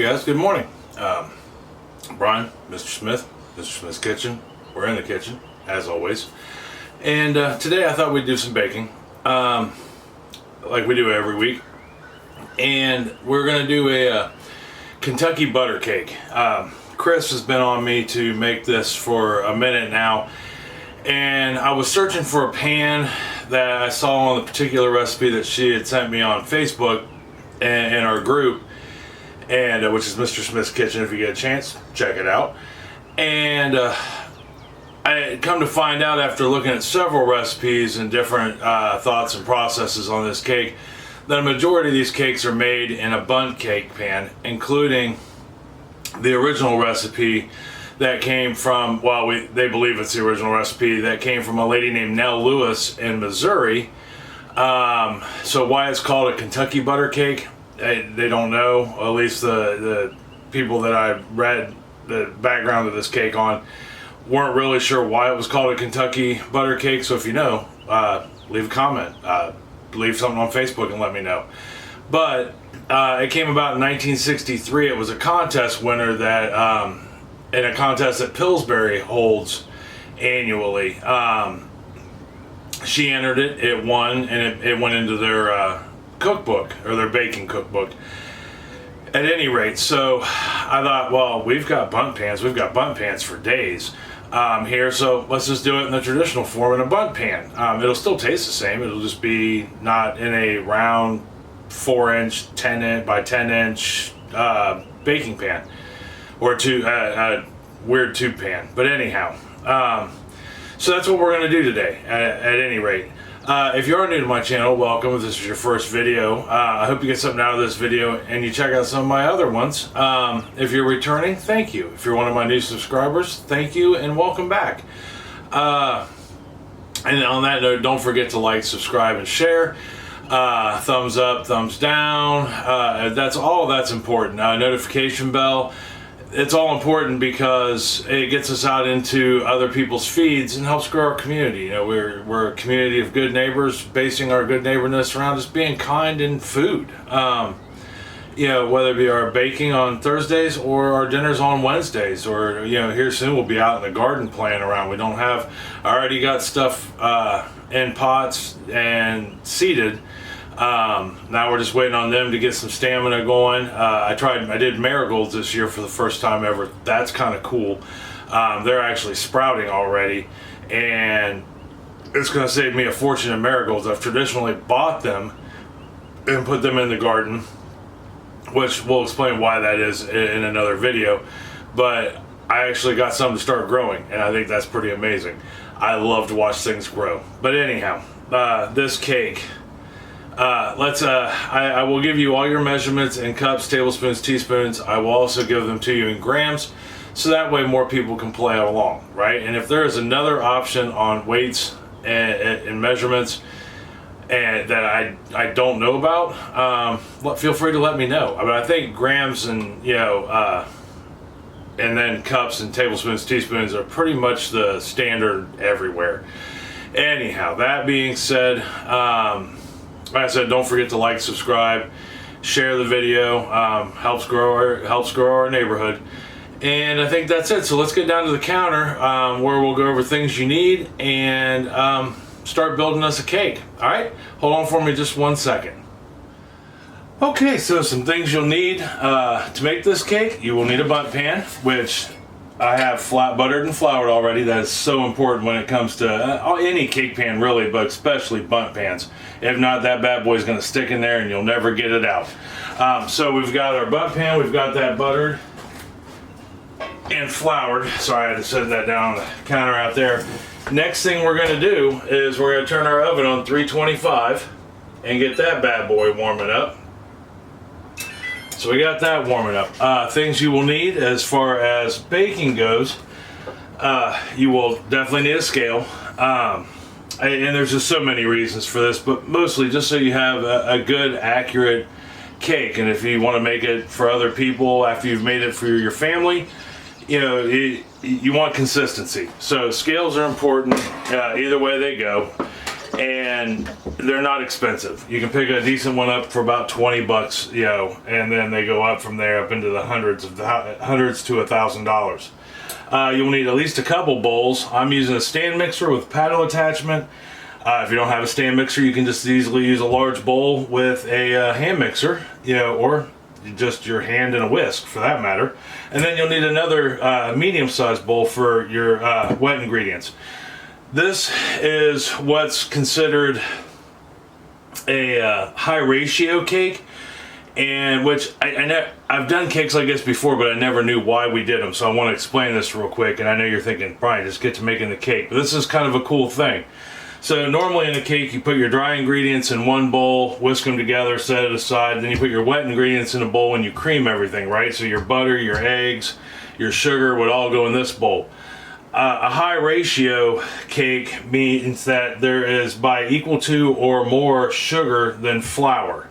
Hey guys, good morning. Brian, Mr. Smith, Mr. Smith's Kitchen. We're in the kitchen, as always. And today I thought we'd do some baking, like we do every week. And we're going to do a Kentucky butter cake. Chris has been on me to make this for a minute now. And I was searching for a pan that I saw on the particular recipe that she had sent me on Facebook in our group. And which is Mr. Smith's Kitchen. If you get a chance, check it out. And I come to find out after looking at several recipes and different thoughts and processes on this cake that a majority of these cakes are made in a bundt cake pan, including the original recipe that came from, well, they believe it's the original recipe that came from a lady named Nell Lewis in Missouri. So why it's called a Kentucky butter cake, they don't know. At least the people that I read the background of this cake on weren't really sure why it was called a Kentucky butter cake. So if you know, leave a comment, leave something on Facebook and let me know. But it came about in 1963. It was a contest winner that in a contest that Pillsbury holds annually. She entered it, it won, and it went into their cookbook, or their baking cookbook. At any rate, so I thought, well, we've got bundt pans for days here, so let's just do it in the traditional form in a bundt pan. It'll still taste the same. It'll just be not in a round 4-inch 10 by 10 inch baking pan, or a weird tube pan. But anyhow, so that's what we're going to do today at any rate. If you are new to my channel, welcome. If this is your first video, I hope you get something out of this video and you check out some of my other ones. If you're returning, thank you. If you're one of my new subscribers, thank you and welcome back. And on that note, don't forget to like, subscribe, and share. Thumbs up, thumbs down. That's important. Notification bell. It's all important because it gets us out into other people's feeds and helps grow our community. You know, we're a community of good neighbors, basing our good neighborness around just being kind in food. You know, whether it be our baking on Thursdays or our dinners on Wednesdays, or, you know, here soon we'll be out in the garden playing around. I already got stuff in pots and seeded. Now we're just waiting on them to get some stamina going. I did marigolds this year for the first time ever. That's kind of cool. They're actually sprouting already, and it's going to save me a fortune in marigolds. I've traditionally bought them and put them in the garden, which we'll explain why that is in another video. But I actually got some to start growing, and I think that's pretty amazing. I love to watch things grow. But anyhow, this cake. I will give you all your measurements in cups, tablespoons, teaspoons. I will also give them to you in grams, so that way more people can play along, right? And if there is another option on weights and measurements and that I don't know about, feel free to let me know. I mean, I think grams and, you know, and then cups and tablespoons, teaspoons are pretty much the standard everywhere. Anyhow, that being said, like I said, don't forget to like, subscribe, share the video. Helps grow our neighborhood. And I think that's it. So let's get down to the counter where we'll go over things you need and start building us a cake. All right, hold on for me just 1 second. Okay, so some things you'll need to make this cake. You will need a bundt pan, which I have flat buttered and floured already. That is so important when it comes to any cake pan really, but especially bundt pans. If not, that bad boy's going to stick in there and you'll never get it out. So we've got our bundt pan, we've got that buttered and floured. Sorry, I had to set that down on the counter out there. Next thing we're going to do is we're going to turn our oven on 325 and get that bad boy warming up. So we got that warming up. Things you will need as far as baking goes, you will definitely need a scale. And there's just so many reasons for this, but mostly just so you have a good, accurate cake. And if you want to make it for other people after you've made it for your family, you know, you want consistency. So scales are important either way they go. and they're not expensive. You can pick a decent one up for about 20 bucks, you know, and then they go up from there up into the hundreds to $1,000. You'll need at least a couple bowls. I'm using a stand mixer with paddle attachment. If you don't have a stand mixer, you can just easily use a large bowl with a hand mixer, you know, or just your hand and a whisk for that matter. And then you'll need another medium-sized bowl for your wet ingredients. This is what's considered a high ratio cake, and which I've done cakes like this before, but I never knew why we did them. So I want to explain this real quick. And I know you're thinking, Brian, just get to making the cake. But this is kind of a cool thing. So normally in a cake, you put your dry ingredients in one bowl, whisk them together, set it aside. Then you put your wet ingredients in a bowl and you cream everything, right? So your butter, your eggs, your sugar would all go in this bowl. A high ratio cake means that there is by equal to or more sugar than flour,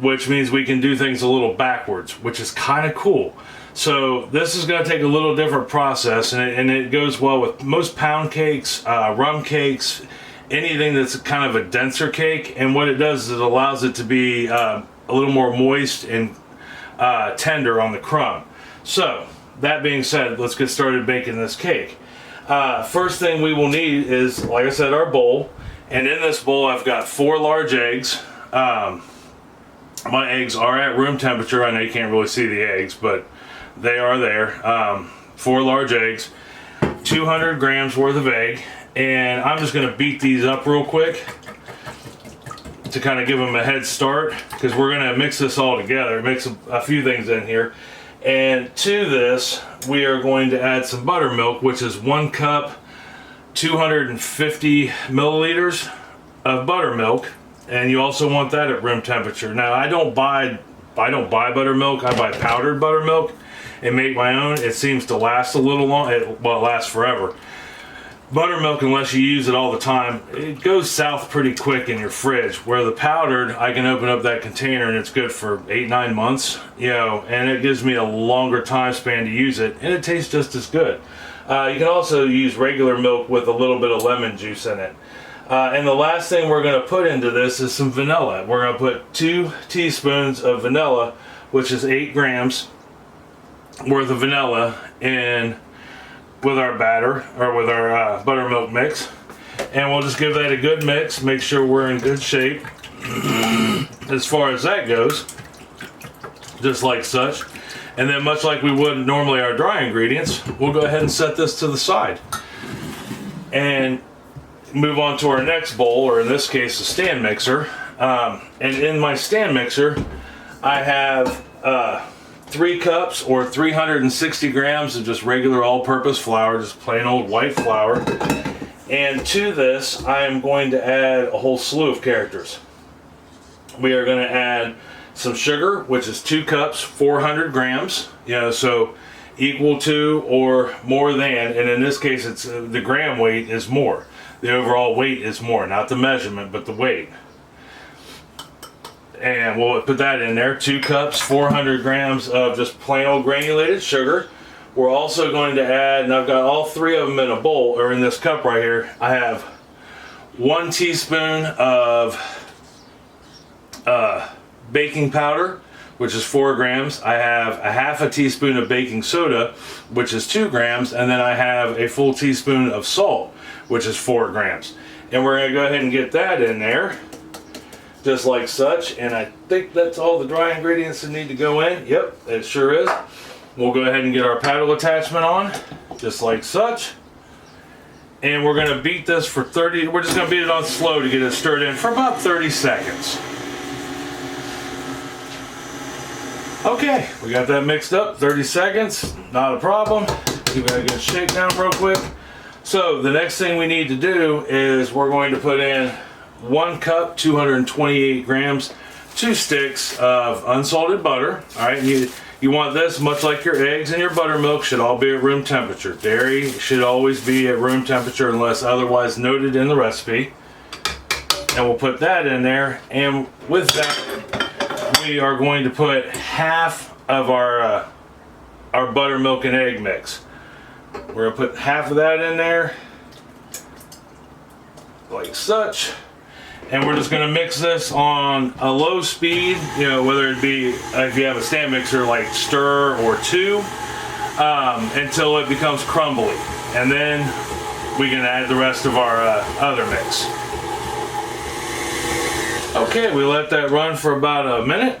which means we can do things a little backwards, which is kind of cool. So this is going to take a little different process, and it goes well with most pound cakes, rum cakes, anything that's kind of a denser cake. And what it does is it allows it to be a little more moist and tender on the crumb. So that being said, let's get started baking this cake. First thing we will need is, like I said, our bowl. And in this bowl, I've got 4 large eggs. My eggs are at room temperature. I know you can't really see the eggs, but they are there. 4 large eggs, 200 grams worth of egg. And I'm just going to beat these up real quick to kind of give them a head start, because we're going to mix this all together, mix a few things in here. And to this, we are going to add some buttermilk, which is 1 cup, 250 milliliters of buttermilk. And you also want that at room temperature. Now, I don't buy buttermilk. I buy powdered buttermilk and make my own. It seems to last a little long. It lasts forever. Buttermilk, unless you use it all the time, it goes south pretty quick in your fridge. Where the powdered, I can open up that container and it's good for 8-9 months, you know, and it gives me a longer time span to use it, and it tastes just as good. You can also use regular milk with a little bit of lemon juice in it. And the last thing we're going to put into this is some vanilla. We're going to put 2 teaspoons of vanilla, which is 8 grams worth of vanilla, in with our batter, or with our buttermilk mix. And we'll just give that a good mix, make sure we're in good shape as far as that goes, just like such. And then, much like we would normally our dry ingredients, we'll go ahead and set this to the side and move on to our next bowl, or in this case a stand mixer. And in my stand mixer, I have 3 cups or 360 grams of just regular all-purpose flour, just plain old white flour. And to this, I am going to add a whole slew of characters. We are going to add some sugar, which is 2 cups, 400 grams, you know, so equal to or more than, and in this case, it's the gram weight is more. The overall weight is more, not the measurement, but the weight. And we'll put that in there. 2 cups, 400 grams of just plain old granulated sugar. We're also going to add, and I've got all 3 of them in a bowl, or in this cup right here. I have 1 teaspoon of baking powder, which is 4 grams. I have a half a teaspoon of baking soda, which is 2 grams. And then I have a full teaspoon of salt, which is 4 grams. And we're going to go ahead and get that in there, just like such. And I think that's all the dry ingredients that need to go in. Yep, it sure is. We'll go ahead and get our paddle attachment on, just like such. And we're going to beat this for 30, we're just going to beat it on slow to get it stirred in for about 30 seconds. Okay, we got that mixed up, 30 seconds, not a problem. Give it a good shake down real quick. So the next thing we need to do is we're going to put in 1 cup, 228 grams, 2 sticks of unsalted butter. All right, you want this, much like your eggs and your buttermilk, should all be at room temperature. Dairy should always be at room temperature unless otherwise noted in the recipe. And we'll put that in there, and with that, we are going to put half of our buttermilk and egg mix. We're going to put half of that in there. like such. And we're just gonna mix this on a low speed, you know, whether it be if you have a stand mixer like stir or two, until it becomes crumbly. And then we can add the rest of our other mix. Okay, we let that run for about a minute.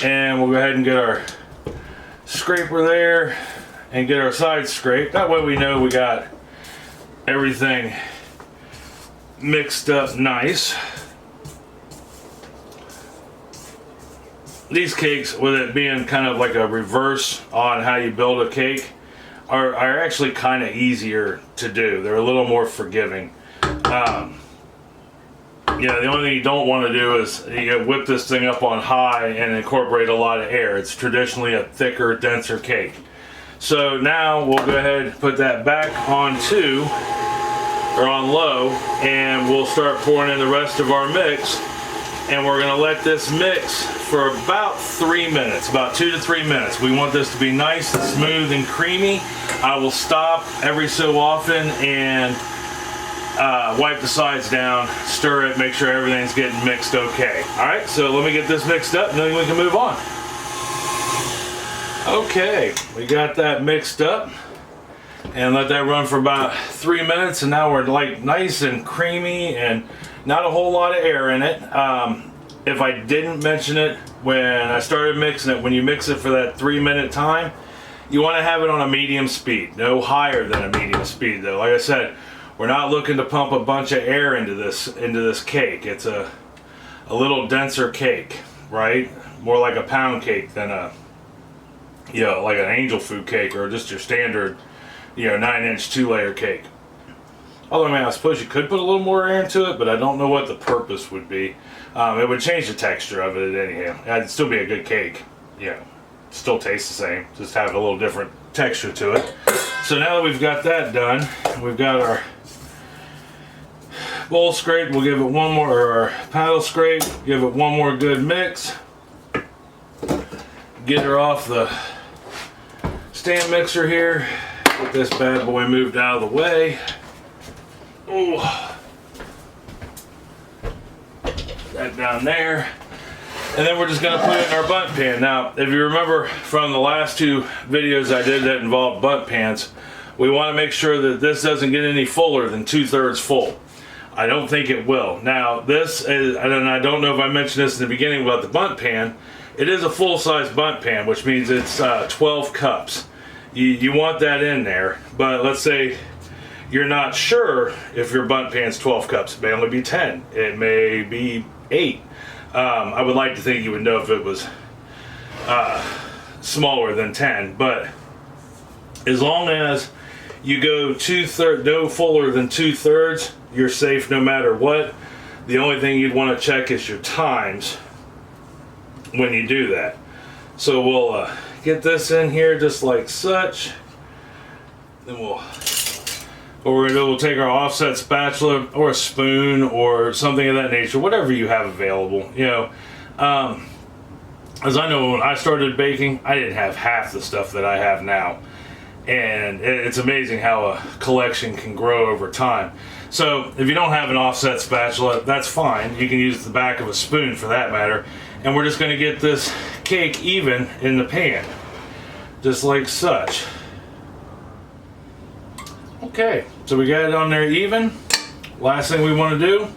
And we'll go ahead and get our scraper there and get our sides scraped. That way we know we got everything mixed up nice. These cakes, with it being kind of like a reverse on how you build a cake, are actually kind of easier to do. They're a little more forgiving. Yeah, the only thing you don't want to do is you whip this thing up on high and incorporate a lot of air. It's traditionally a thicker, denser cake. So now we'll go ahead and put that back onto, or on low, and we'll start pouring in the rest of our mix. And we're going to let this mix for about 3 minutes, about 2 to 3 minutes. We want this to be nice and smooth and creamy. I will stop every so often and wipe the sides down, stir it, make sure everything's getting mixed okay. Alright, so let me get this mixed up and then we can move on. Okay, we got that mixed up and let that run for about 3 minutes, and now we're like nice and creamy and not a whole lot of air in it. If I didn't mention it when I started mixing it, when you mix it for that 3 minute time, you want to have it on a medium speed, no higher than a medium speed though. Like I said, we're not looking to pump a bunch of air into this cake. It's a little denser cake, right? More like a pound cake than a, you know, like an angel food cake or just your standard, you know, 9-inch 2-layer cake. Although, I mean, I suppose you could put a little more air into it, but I don't know what the purpose would be. It would change the texture of it anyhow. It'd still be a good cake, you know, still tastes the same, just have a little different texture to it. So now that we've got that done, we've got our bowl scrape, we'll give it one more, or our paddle scrape, give it one more good mix. Get her off the stand mixer here. Get this bad boy moved out of the way. Ooh. That down there. And then we're just going to put it in our bundt pan. Now, if you remember from the last two videos I did that involved bundt pans, we want to make sure that this doesn't get any fuller than 2/3 full. I don't think it will. Now, this is, and I don't know if I mentioned this in the beginning about the bundt pan, it is a full-size bundt pan, which means it's 12 cups. You want that in there, but let's say you're not sure if your bundt pan's 12 cups. It may only be 10. It may be 8. I would like to think you would know if it was smaller than 10, but as long as you go no fuller than 2/3, you're safe no matter what. The only thing you'd want to check is your times when you do that. So we'll get this in here just like such. Then what we're gonna do, we'll take our offset spatula or a spoon or something of that nature, whatever you have available. You know, as I know, when I started baking, I didn't have half the stuff that I have now. And it's amazing how a collection can grow over time. So if you don't have an offset spatula, that's fine. You can use the back of a spoon for that matter. And we're just going to get this cake even in the pan, just like such. Okay, so we got it on there even. Last thing we want to do,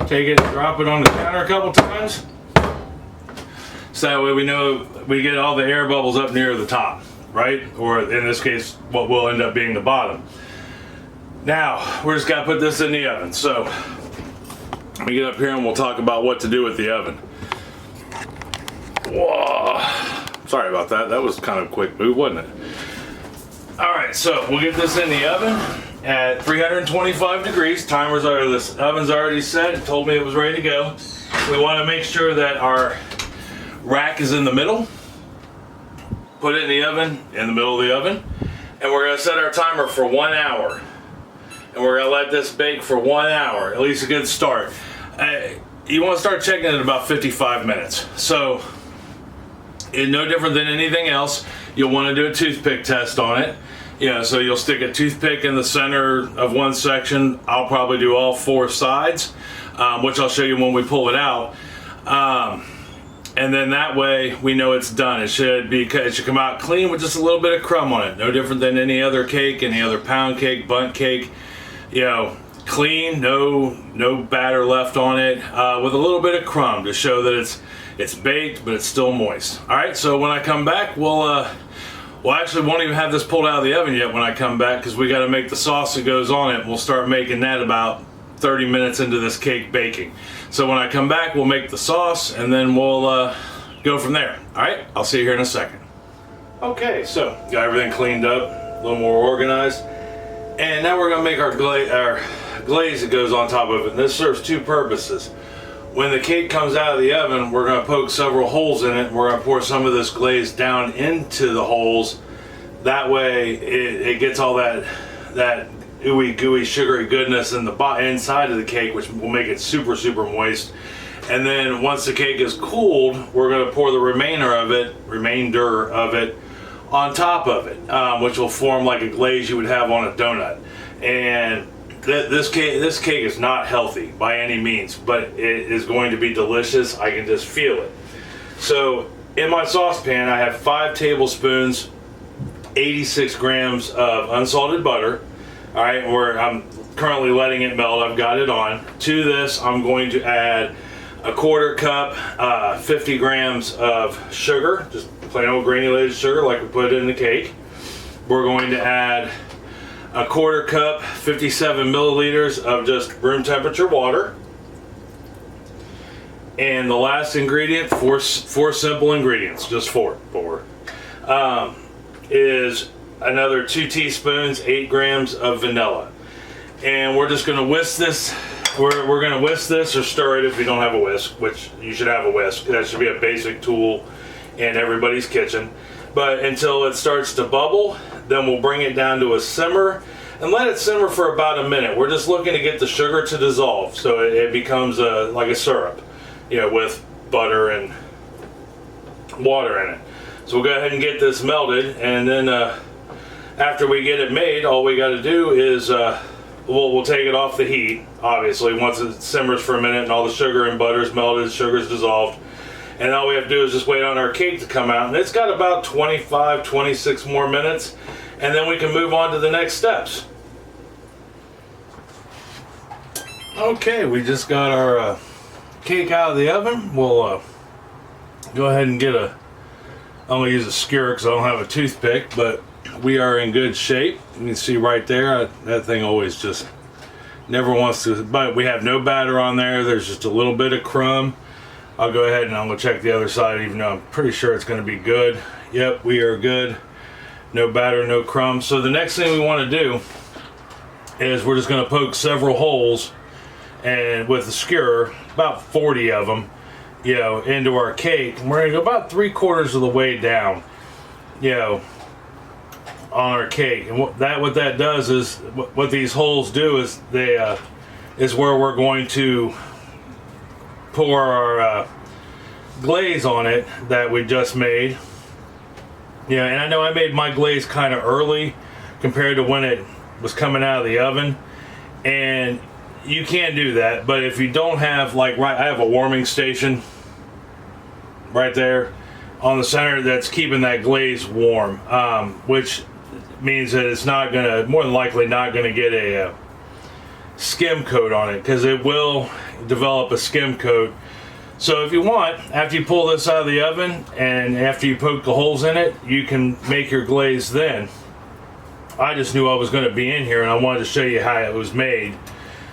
take it, drop it on the counter a couple times. So that way we know we get all the air bubbles up near the top, right? Or in this case, what will end up being the bottom. Now, we're just got to put this in the oven. So, let me get up here and we'll talk about what to do with the oven. Whoa. Sorry about that. That was kind of a quick move, wasn't it? Alright, so we'll get this in the oven at 325 degrees. This oven's already set. It told me it was ready to go. We want to make sure that our rack is in the middle. Put it in the oven, in the middle of the oven. And we're going to set our timer for 1 hour. And we're going to let this bake for 1 hour, at least a good start. You want to start checking it at about 55 minutes. So, it's no different than anything else. You'll want to do a toothpick test on it. Yeah, so you'll stick a toothpick in the center of one section. I'll probably do all 4 sides, which I'll show you when we pull it out. And then that way we know it's done. It should come out clean with just a little bit of crumb on it. No different than any other cake, any other pound cake, bundt cake. You know, clean, no batter left on it, with a little bit of crumb to show that it's baked, but it's still moist. All right, so when I come back, we'll actually won't even have this pulled out of the oven yet when I come back, because we got to make the sauce that goes on it. We'll start making that about 30 minutes into this cake baking. So when I come back, we'll make the sauce and then we'll go from there. All right, I'll see you here in a second. Okay, so got everything cleaned up, a little more organized. And now we're gonna make our glaze that goes on top of it. And this serves 2 purposes. When the cake comes out of the oven, we're gonna poke several holes in it, and we're gonna pour some of this glaze down into the holes. That way it gets all that ooey gooey sugary goodness in the inside of the cake, which will make it super moist. And then once the cake is cooled, we're going to pour the remainder of it on top of it, which will form like a glaze you would have on a donut. And this cake is not healthy by any means, but it is going to be delicious. I can just feel it. So in my saucepan, I have 5 tablespoons, 86 grams of unsalted butter. All right, I'm currently letting it melt. I've got it on. To this, I'm going to add a 1/4 cup, 50 grams of sugar, just plain old granulated sugar like we put in the cake. We're going to add a 1/4 cup, 57 milliliters of just room temperature water. And the last ingredient, four simple ingredients, just four, is another 2 teaspoons, 8 grams of vanilla. And we're just gonna whisk this. We're gonna whisk this or stir it if you don't have a whisk, which you should have a whisk. That should be a basic tool in everybody's kitchen. But until it starts to bubble, then we'll bring it down to a simmer and let it simmer for about a minute. We're just looking to get the sugar to dissolve so it becomes like a syrup, with butter and water in it. So we'll go ahead and get this melted, and then after we get it made, all we got to do is we'll take it off the heat, obviously, once it simmers for a minute and all the sugar and butter's melted, sugar's dissolved. And all we have to do is just wait on our cake to come out. And it's got about 25, 26 more minutes, and then we can move on to the next steps. Okay, we just got our cake out of the oven. We'll go ahead and get I'm going to use a skewer because I don't have a toothpick, but we are in good shape. You can see right there, that thing always just never wants to, but we have no batter on there. There's just a little bit of crumb. I'll go ahead and I'm going to check the other side, even though I'm pretty sure it's going to be good. Yep, we are good. No batter, no crumb. So the next thing we want to do is we're just going to poke several holes, and with the skewer, about 40 of them, into our cake. And we're going to go about 3/4 of the way down, on our cake. And what that does is, what these holes do is is where we're going to pour our glaze on it that we just made. And I know I made my glaze kind of early compared to when it was coming out of the oven, and you can do that. But if you don't have, I have a warming station right there on the center that's keeping that glaze warm, which means that it's not gonna, more than likely not gonna get a skim coat on it, because it will develop a skim coat. So if you want, after you pull this out of the oven and after you poke the holes in it, you can make your glaze then. I just knew I was going to be in here and I wanted to show you how it was made,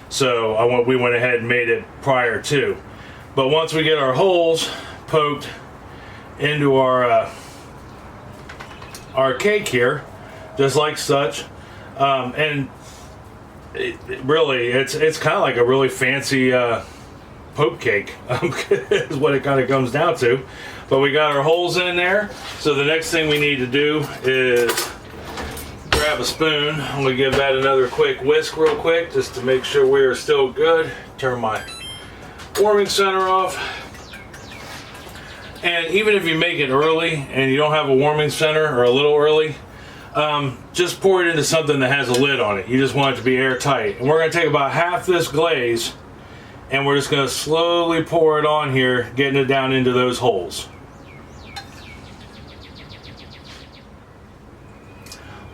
so we went ahead and made it prior to. But once we get our holes poked into our cake here, just like such, and it's kind of like a really fancy poke cake is what it kind of comes down to. But we got our holes in there, so the next thing we need to do is grab a spoon. I'm going to give that another quick whisk real quick just to make sure we are still good. Turn my warming center off. And even if you make it early and you don't have a warming center, or a little early, just pour it into something that has a lid on it. You just want it to be airtight. And we're going to take about half this glaze and we're just going to slowly pour it on here, getting it down into those holes.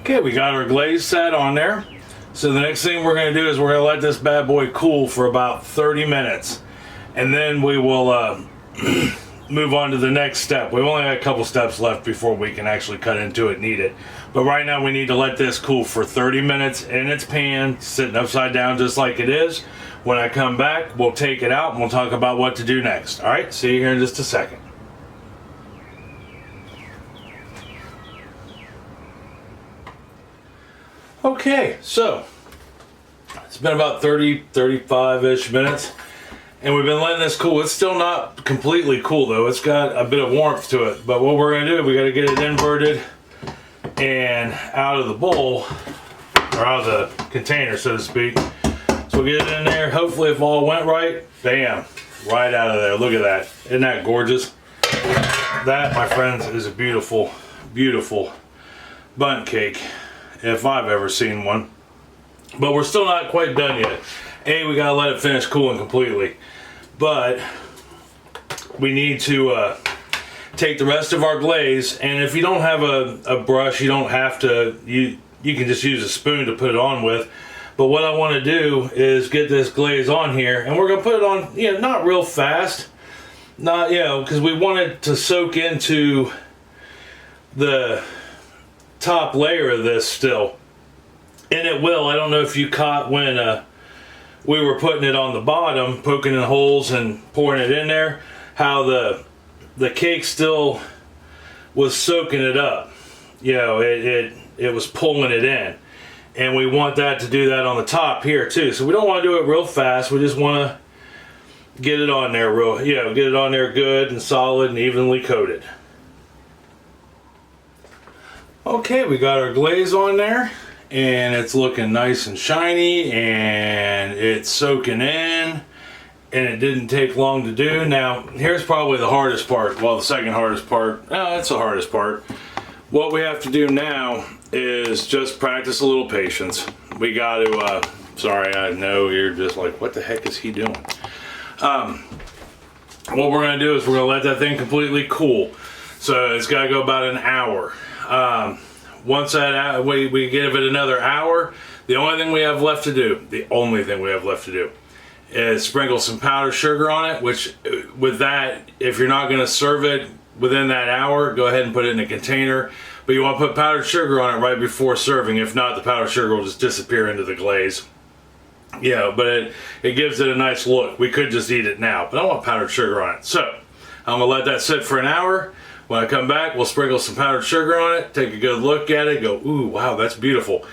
Okay, we got our glaze set on there. So the next thing we're going to do is we're going to let this bad boy cool for about 30 minutes. And then we will move on to the next step. We've only got a couple steps left before we can actually cut into it and eat it. But right now we need to let this cool for 30 minutes in its pan, sitting upside down just like it is. When I come back, we'll take it out and we'll talk about what to do next. All right, see you here in just a second. Okay, so it's been about 35-ish minutes and we've been letting this cool. It's still not completely cool though. It's got a bit of warmth to it. But what we're gonna do, we gotta get it inverted and out of the bowl, or out of the container, so to speak. So we'll get it in there. Hopefully if all went right, bam, right out of there. Look at that. Isn't that gorgeous? That, my friends, is a beautiful, beautiful bundt cake, if I've ever seen one. But we're still not quite done yet. We gotta let it finish cooling completely. But we need to take the rest of our glaze, and if you don't have a brush, you don't have to, you can just use a spoon to put it on with. But what I want to do is get this glaze on here, and we're gonna put it on, you know, not real fast, not, you know, because we want it to soak into the top layer of this still. And it will. I don't know if you caught when we were putting it on the bottom, poking in holes and pouring it in there, how the cake still was soaking it up. You know, it was pulling it in. And we want that to do that on the top here too. So we don't want to do it real fast. We just want to get it on there real, you know, get it on there good and solid and evenly coated. Okay, we got our glaze on there. And it's looking nice and shiny and it's soaking in, and it didn't take long to do. Now here's probably the hardest part, well, the second hardest part. That's the hardest part. What we have to do now is just practice a little patience. We got to sorry, I know you're just like, what the heck is he doing? What we're going to do is we're going to let that thing completely cool. So it's got to go about an hour. Once that we give it another hour, the only thing we have left to do, is sprinkle some powdered sugar on it, which with that, if you're not going to serve it within that hour, go ahead and put it in a container. But you want to put powdered sugar on it right before serving. If not, the powdered sugar will just disappear into the glaze. Yeah, but it gives it a nice look. We could just eat it now, but I want powdered sugar on it. So I'm going to let that sit for an hour. When I come back, we'll sprinkle some powdered sugar on it, take a good look at it, go, ooh, wow, that's beautiful.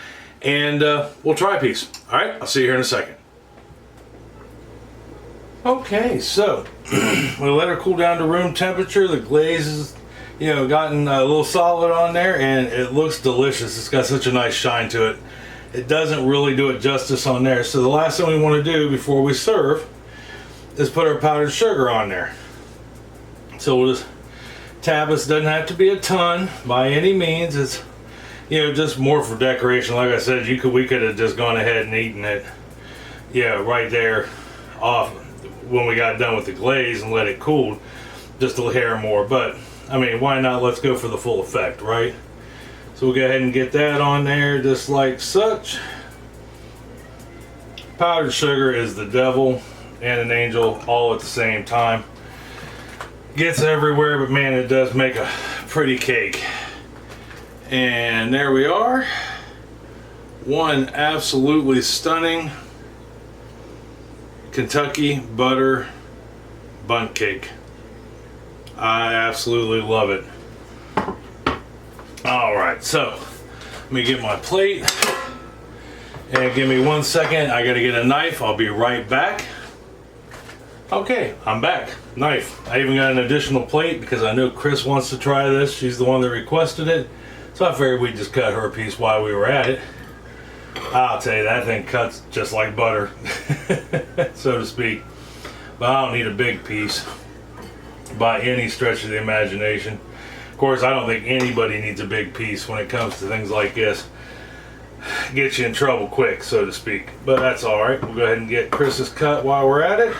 And we'll try a piece. All right, I'll see you here in a second. Okay, so we'll let her cool down to room temperature. The glaze is, you know, gotten a little solid on there, and it looks delicious. It's got such a nice shine to it. It doesn't really do it justice on there. So the last thing we want to do before we serve is put our powdered sugar on there. So we'll just Tapas doesn't have to be a ton by any means. It's, you know, just more for decoration. Like I said, we could have just gone ahead and eaten it, yeah, right there off when we got done with the glaze and let it cool just a hair more. But I mean, why not? Let's go for the full effect, right? So we'll go ahead and get that on there just like such. Powdered sugar is the devil and an angel all at the same time. Gets everywhere, but man, it does make a pretty cake. And there we are. One absolutely stunning Kentucky butter bundt cake. I absolutely love it. All right, so let me get my plate. And give me 1 second. I gotta get a knife. I'll be right back. Okay, I'm back. Knife. I even got an additional plate because I know Chris wants to try this. She's the one that requested it. So I figured we'd just cut her a piece while we were at it. I'll tell you, that thing cuts just like butter, so to speak. But I don't need a big piece by any stretch of the imagination. Of course, I don't think anybody needs a big piece when it comes to things like this. Get you in trouble quick, so to speak. But that's all right. We'll go ahead and get Chris's cut while we're at it.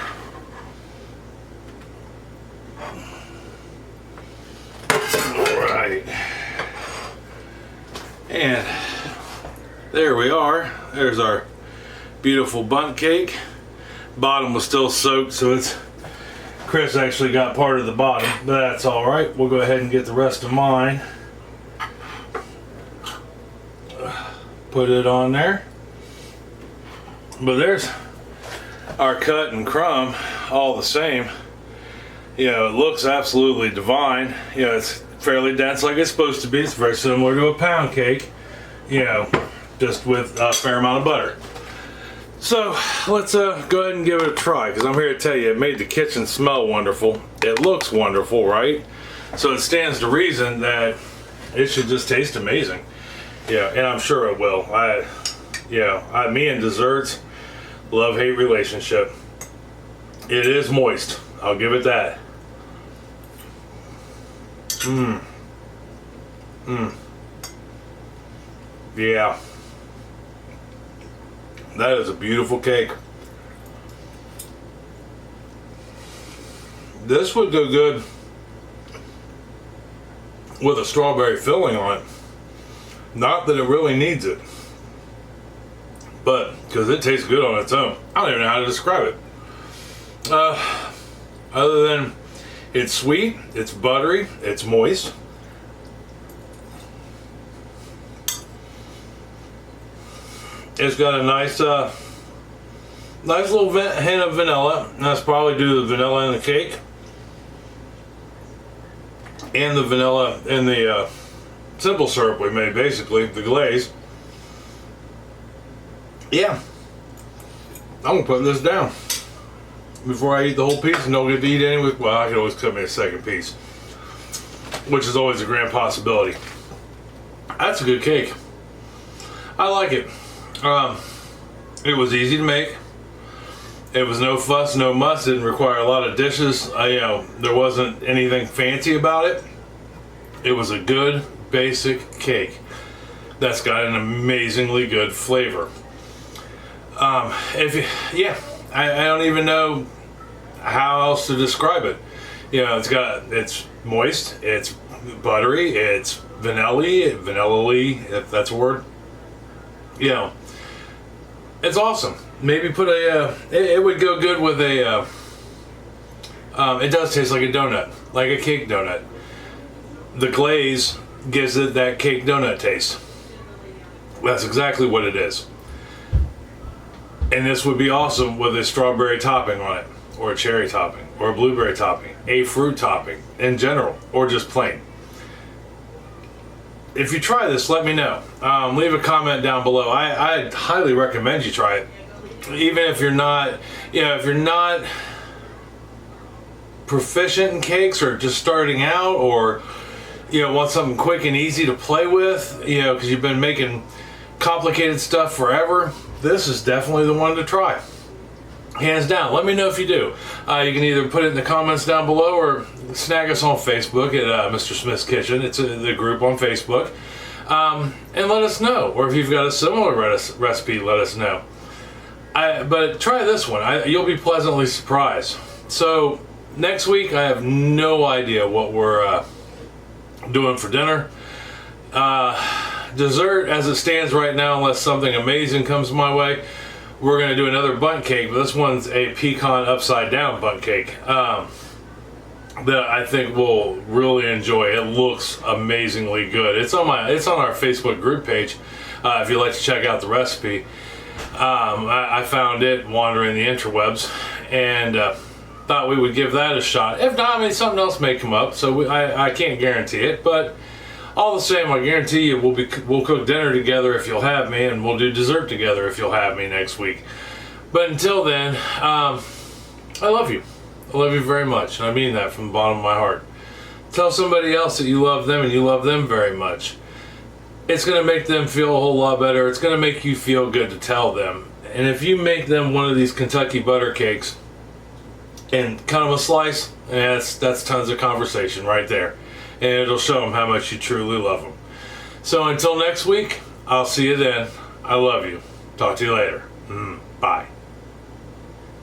All right. And there we are. There's our beautiful bundt cake. Bottom was still soaked, so it's Chris actually got part of the bottom, but that's all right. We'll go ahead and get the rest of mine. Put it on there. But there's our cut and crumb, all the same. You know, it looks absolutely divine. You know, it's fairly dense like it's supposed to be. It's very similar to a pound cake, you know, just with a fair amount of butter. So let's go ahead and give it a try, because I'm here to tell you, it made the kitchen smell wonderful. It looks wonderful, right? So it stands to reason that it should just taste amazing. Yeah, and I'm sure it will. Me and desserts, love-hate relationship. It is moist. I'll give it that. Yeah. That is a beautiful cake. This would go good with a strawberry filling on it. Not that it really needs it, but because it tastes good on its own. I don't even know how to describe it. Other than it's sweet, it's buttery, it's moist. It's got a nice little hint of vanilla. And that's probably due to the vanilla in the cake and the vanilla in the simple syrup we made, basically the glaze. Yeah, I'm putting this down before I eat the whole piece, and don't get to eat any with. Well, I can always cut me a second piece, which is always a grand possibility. That's a good cake. I like it. It was easy to make. It was no fuss, no muss. Didn't require a lot of dishes. There wasn't anything fancy about it. It was a good basic cake that's got an amazingly good flavor. I don't even know how else to describe it. You know, it's moist, it's buttery, it's vanilla-y, if that's a word. You know, it's awesome. Maybe put it would go good with a, it does taste like a donut, like a cake donut. The glaze gives it that cake donut taste. That's exactly what it is. And this would be awesome with a strawberry topping on it, or a cherry topping, or a blueberry topping, a fruit topping in general, or just plain. If you try this, let me know. Leave a comment down below. I highly recommend you try it. Even if you're not, if you're not proficient in cakes, or just starting out, or want something quick and easy to play with, because you've been making complicated stuff forever, this is definitely the one to try. Hands down. Let me know if you do. You can either put it in the comments down below, or snag us on Facebook at Mr. Smith's Kitchen. It's the group on Facebook. And let us know. Or if you've got a similar recipe, let us know. But try this one. You'll be pleasantly surprised. So next week, I have no idea what we're doing for dinner. Dessert, as it stands right now, unless something amazing comes my way, we're going to do another bundt cake, but this one's a pecan upside down bundt cake that I think we'll really enjoy. It looks amazingly good. It's on our Facebook group page if you'd like to check out the recipe. I found it wandering the interwebs, and thought we would give that a shot. If not, something else may come up, so I can't guarantee it, but all the same, I guarantee you we'll cook dinner together if you'll have me, and we'll do dessert together if you'll have me next week. But until then, I love you. I love you very much, and I mean that from the bottom of my heart. Tell somebody else that you love them and you love them very much. It's going to make them feel a whole lot better. It's going to make you feel good to tell them. And if you make them one of these Kentucky butter cakes and cut them a slice, that's tons of conversation right there. and it'll show them how much you truly love them. So until next week, I'll see you then. I love you. Talk to you later.